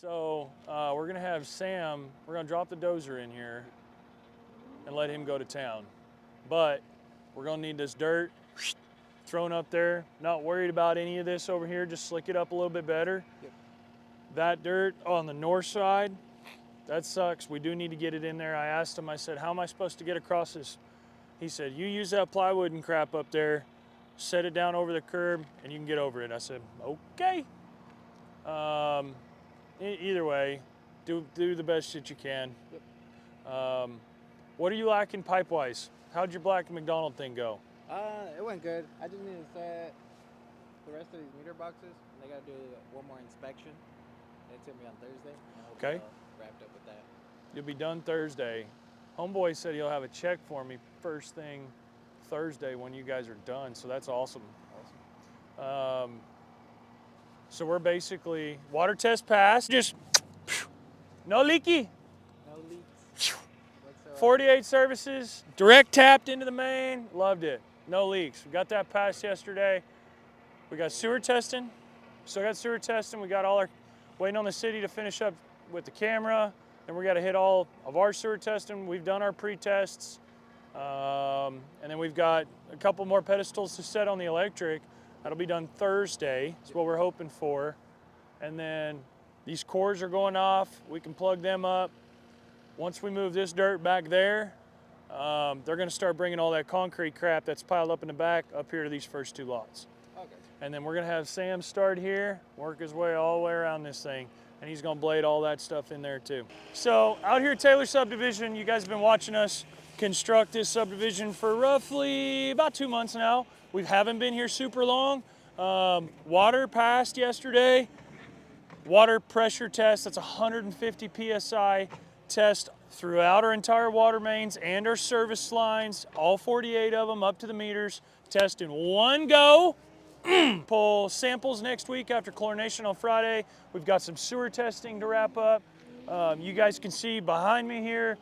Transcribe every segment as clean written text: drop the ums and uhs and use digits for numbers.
So we're gonna have Sam, we're gonna drop the dozer in here and let him go to town. But we're gonna need this dirt thrown up there. Not worried about any of this over here, just slick it up a little bit better. Yep. That dirt on the north side, that sucks. We do need to get it in there. I asked him, I said, how am I supposed to get across this? He said, you use that plywood and crap up there, set it down over the curb, and you can get over it. I said, okay. Either way, do the best that you can. Yep. What are you lacking pipe-wise? How'd your Black & McDonald thing go? It went good. I just need to set the rest of these meter boxes. They gotta do one more inspection. It's gonna be on Thursday. Okay. Wrapped up with that. You'll be done Thursday. Homeboy said he'll have a check for me first thing Thursday when you guys are done, so that's awesome. So we're basically, water test passed, just no leaky. No leaks. 48 services, direct tapped into the main, loved it. No leaks. We got that passed yesterday. We got sewer testing. Still got sewer testing. We got all our, waiting on the city to finish up with the camera. Then we got to hit all of our sewer testing. We've done our pre-tests. And then we've got a couple more pedestals to set on the electric. That'll be done Thursday. That's what we're hoping for. And then these cores are going off. We can plug them up. Once we move this dirt back there, they're going to start bringing all that concrete crap that's piled up in the back up here to these first two lots. Okay. And then we're going to have Sam start here, work his way all the way around this thing, and he's going to blade all that stuff in there too. So out here at Taylor Subdivision, you guys have been watching us construct this subdivision for roughly about 2 months now. We haven't been here super long. Water passed yesterday. Water pressure test, that's 150 PSI test throughout our entire water mains and our service lines, all 48 of them up to the meters, test in one go. Pull samples next week after chlorination on Friday. We've got some sewer testing to wrap up. You guys can see behind me here,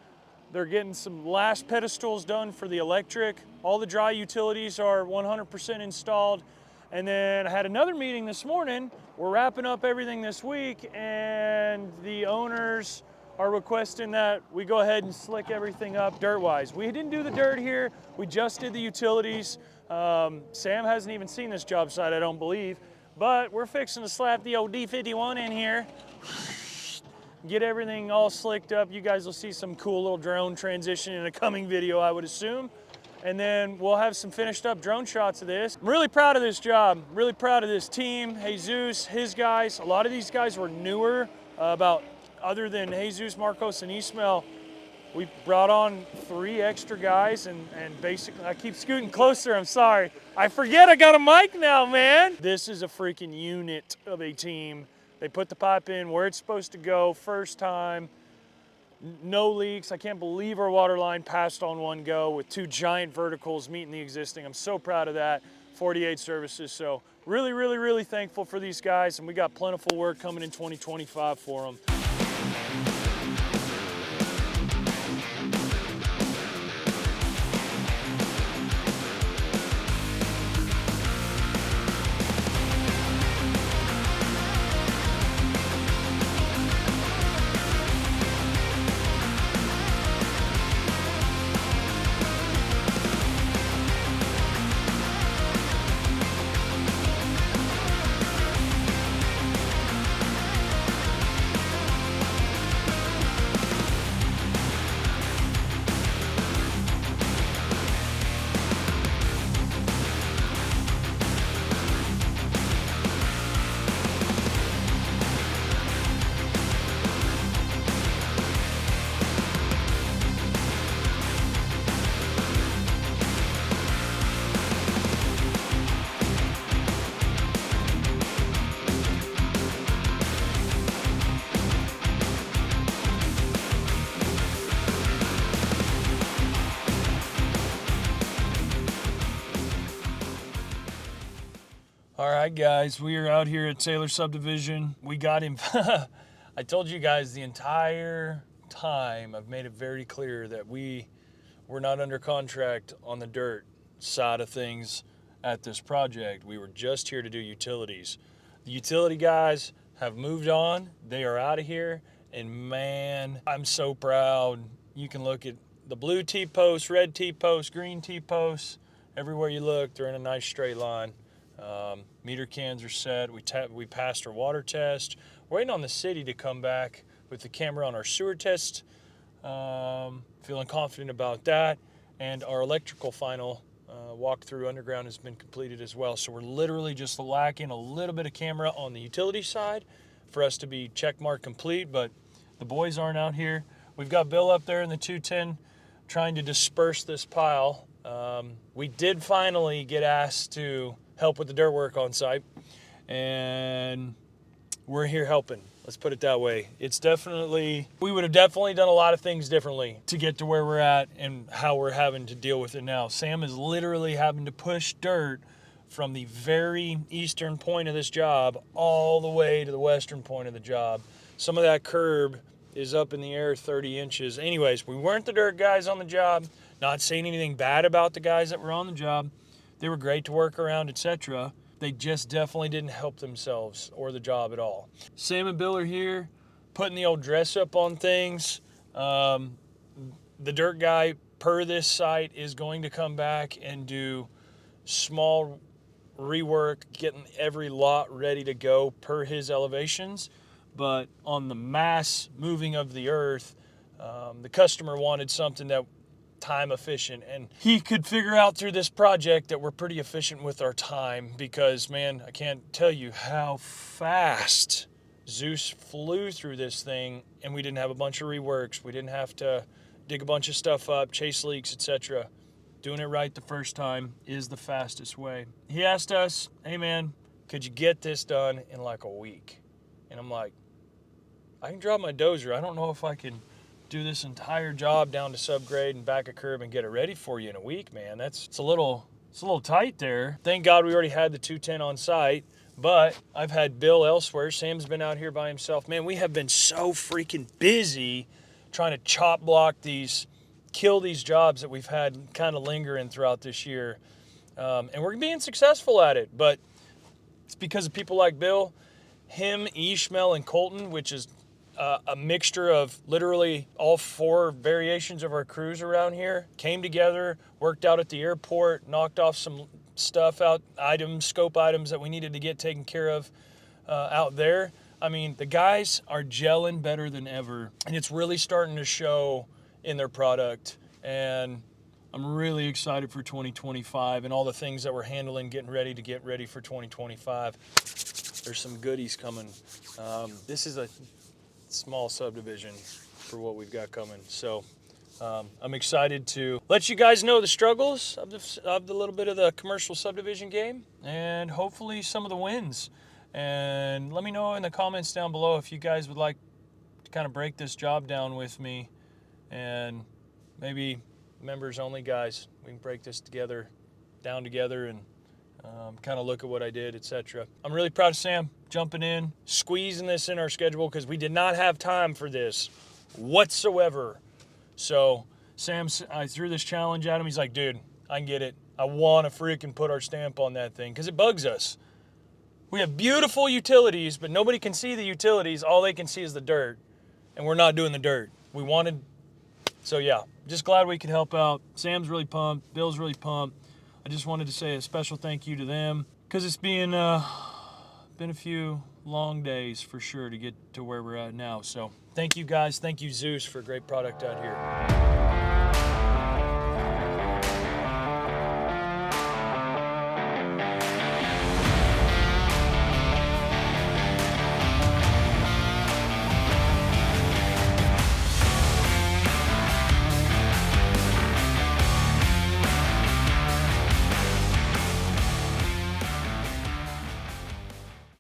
they're getting some last pedestals done for the electric. All the dry utilities are 100% installed. And then I had another meeting this morning. We're wrapping up everything this week, and the owners are requesting that we go ahead and slick everything up dirt-wise. We didn't do the dirt here. We just did the utilities. Sam hasn't even seen this job site, I don't believe, but we're fixing to slap the old D51 in here, get everything all slicked up. You guys will see some cool little drone transition in a coming video, I would assume. And then we'll have some finished up drone shots of this. I'm really proud of this job, really proud of this team. Jesus, his guys, a lot of these guys were newer, other than Jesus, Marcos, and Ismael. We brought on 3 extra guys, and basically, I keep scooting closer, I'm sorry. I forget I got a mic now, man. This is a freaking unit of a team. They put the pipe in where it's supposed to go first time. No leaks. I can't believe our water line passed on one go with 2 giant verticals meeting the existing. I'm so proud of that. 48 services. So really, really, really thankful for these guys, and we got plentiful work coming in 2025 for them. All right, guys, we are out here at Taylor Subdivision. We got him. I told you guys the entire time, I've made it very clear that we're not under contract on the dirt side of things at this project. We were just here to do utilities. The utility guys have moved on. They are out of here. And man, I'm so proud. You can look at the blue T-posts, red T-posts, green T-posts. Everywhere you look, they're in a nice straight line. Meter cans are set. We passed our water test. We're waiting on the city to come back with the camera on our sewer test. Feeling confident about that. And our electrical final walkthrough underground has been completed as well. So we're literally just lacking a little bit of camera on the utility side for us to be checkmark complete, but the boys aren't out here. We've got Bill up there in the 210 trying to disperse this pile. We did finally get asked to help with the dirt work on site, and we're here helping. Let's put it that way. We would have definitely done a lot of things differently to get to where we're at and how we're having to deal with it now. Sam is literally having to push dirt from the very eastern point of this job all the way to the western point of the job. Some of that curb is up in the air 30 inches. Anyways, we weren't the dirt guys on the job. Not saying anything bad about the guys that were on the job. They were great to work around, etc. They just definitely didn't help themselves or the job at all. Sam and Bill are here putting the old dress up on things. The dirt guy per this site is going to come back and do small rework, getting every lot ready to go per his elevations. But on the mass moving of the earth, the customer wanted something that time efficient, and he could figure out through this project that we're pretty efficient with our time, because man, I can't tell you how fast Zeus flew through this thing, and we didn't have a bunch of reworks. We didn't have to dig a bunch of stuff up, chase leaks, etc. Doing it right the first time is the fastest way. He asked us, hey man, could you get this done in like a week? And I'm like, I can drop my dozer. I don't know if I can do this entire job down to subgrade and back a curb and get it ready for you in a week, man. It's a little tight there. Thank God we already had the 210 on site, but I've had Bill elsewhere. Sam's been out here by himself. Man, we have been so freaking busy trying to chop block kill these jobs that we've had kind of lingering throughout this year. And we're being successful at it, but it's because of people like Bill, him, Ishmael, and Colton, which is a mixture of literally all 4 variations of our crews around here, came together, worked out at the airport, knocked off some stuff out, scope items that we needed to get taken care of out there. I mean, the guys are gelling better than ever, and it's really starting to show in their product. And I'm really excited for 2025 and all the things that we're handling, getting ready for 2025. There's some goodies coming. This is a small subdivision for what we've got coming. So I'm excited to let you guys know the struggles of the little bit of the commercial subdivision game, and hopefully some of the wins. And let me know in the comments down below if you guys would like to kind of break this job down with me, and maybe members only guys, we can break this down together and kind of look at what I did, etc. I'm really proud of Sam jumping in, squeezing this in our schedule, because we did not have time for this whatsoever. So I threw this challenge at him. He's like, dude, I can get it. I want to freaking put our stamp on that thing, because it bugs us. We have beautiful utilities, but nobody can see the utilities. All they can see is the dirt, and we're not doing the dirt. So yeah, just glad we could help out. Sam's really pumped. Bill's really pumped. I just wanted to say a special thank you to them, because it's been a few long days for sure to get to where we're at now. So thank you guys. Thank you, Zeus, for a great product out here.